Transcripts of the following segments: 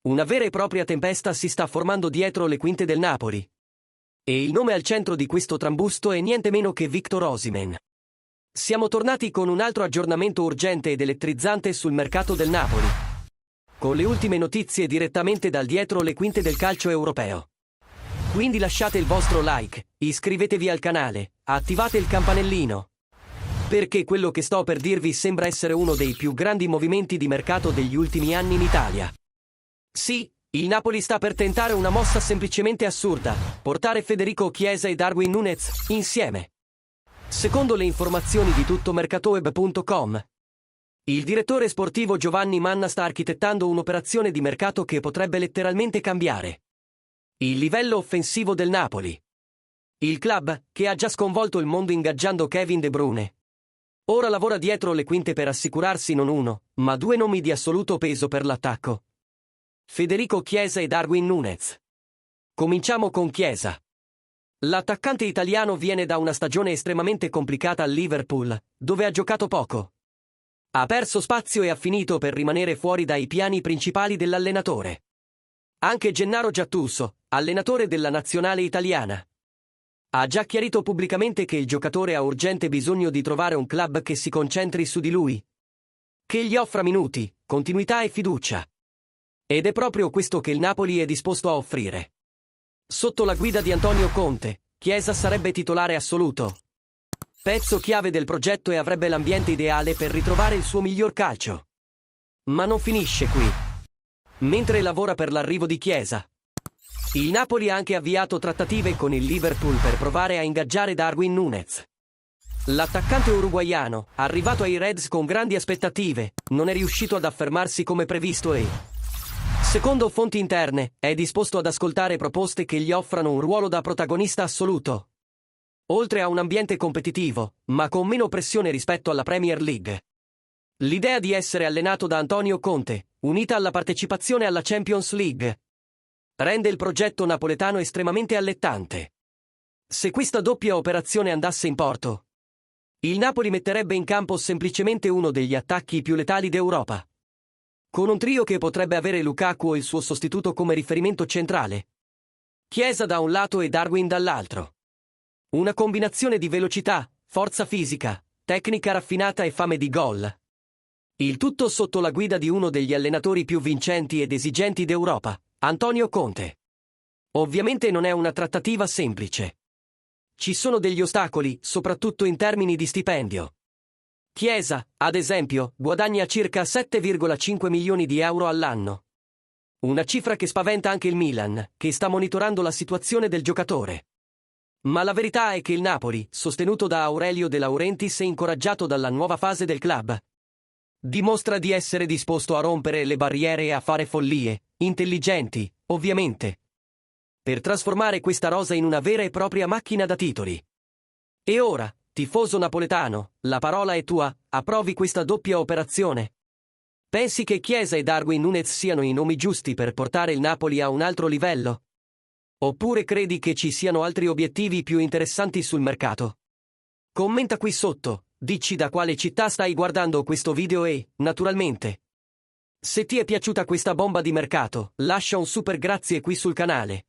Una vera e propria tempesta si sta formando dietro le quinte del Napoli. E il nome al centro di questo trambusto è niente meno che Victor Osimhen. Siamo tornati con un altro aggiornamento urgente ed elettrizzante sul mercato del Napoli. Con le ultime notizie direttamente dal dietro le quinte del calcio europeo. Quindi lasciate il vostro like, iscrivetevi al canale, attivate il campanellino. Perché quello che sto per dirvi sembra essere uno dei più grandi movimenti di mercato degli ultimi anni in Italia. Sì, il Napoli sta per tentare una mossa semplicemente assurda, portare Federico Chiesa e Darwin Núñez insieme. Secondo le informazioni di tuttomercatoweb.com, il direttore sportivo Giovanni Manna sta architettando un'operazione di mercato che potrebbe letteralmente cambiare il livello offensivo del Napoli. Il club, che ha già sconvolto il mondo ingaggiando Kevin De Bruyne, ora lavora dietro le quinte per assicurarsi non uno, ma due nomi di assoluto peso per l'attacco: Federico Chiesa e Darwin Núñez. Cominciamo con Chiesa. L'attaccante italiano viene da una stagione estremamente complicata al Liverpool, dove ha giocato poco. Ha perso spazio e ha finito per rimanere fuori dai piani principali dell'allenatore. Anche Gennaro Gattuso, allenatore della nazionale italiana, ha già chiarito pubblicamente che il giocatore ha urgente bisogno di trovare un club che si concentri su di lui, che gli offra minuti, continuità e fiducia. Ed è proprio questo che il Napoli è disposto a offrire. Sotto la guida di Antonio Conte, Chiesa sarebbe titolare assoluto, pezzo chiave del progetto e avrebbe l'ambiente ideale per ritrovare il suo miglior calcio. Ma non finisce qui. Mentre lavora per l'arrivo di Chiesa, il Napoli ha anche avviato trattative con il Liverpool per provare a ingaggiare Darwin Núñez. L'attaccante uruguaiano, arrivato ai Reds con grandi aspettative, non è riuscito ad affermarsi come previsto e, secondo fonti interne, è disposto ad ascoltare proposte che gli offrano un ruolo da protagonista assoluto, oltre a un ambiente competitivo, ma con meno pressione rispetto alla Premier League. L'idea di essere allenato da Antonio Conte, unita alla partecipazione alla Champions League, rende il progetto napoletano estremamente allettante. Se questa doppia operazione andasse in porto, il Napoli metterebbe in campo semplicemente uno degli attacchi più letali d'Europa, con un trio che potrebbe avere Lukaku o il suo sostituto come riferimento centrale, Chiesa da un lato e Darwin dall'altro. Una combinazione di velocità, forza fisica, tecnica raffinata e fame di gol. Il tutto sotto la guida di uno degli allenatori più vincenti ed esigenti d'Europa, Antonio Conte. Ovviamente non è una trattativa semplice. Ci sono degli ostacoli, soprattutto in termini di stipendio. Chiesa, ad esempio, guadagna circa 7,5 milioni di euro all'anno. Una cifra che spaventa anche il Milan, che sta monitorando la situazione del giocatore. Ma la verità è che il Napoli, sostenuto da Aurelio De Laurentiis e incoraggiato dalla nuova fase del club, dimostra di essere disposto a rompere le barriere e a fare follie, intelligenti, ovviamente, per trasformare questa rosa in una vera e propria macchina da titoli. E ora, tifoso napoletano, la parola è tua, approvi questa doppia operazione? Pensi che Chiesa e Darwin Núñez siano i nomi giusti per portare il Napoli a un altro livello? Oppure credi che ci siano altri obiettivi più interessanti sul mercato? Commenta qui sotto, dici da quale città stai guardando questo video e, naturalmente, se ti è piaciuta questa bomba di mercato, lascia un super grazie qui sul canale,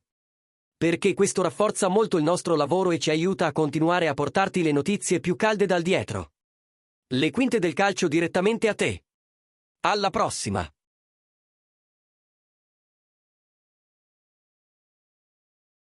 perché questo rafforza molto il nostro lavoro e ci aiuta a continuare a portarti le notizie più calde dal dietro. Le quinte del calcio direttamente a te. Alla prossima!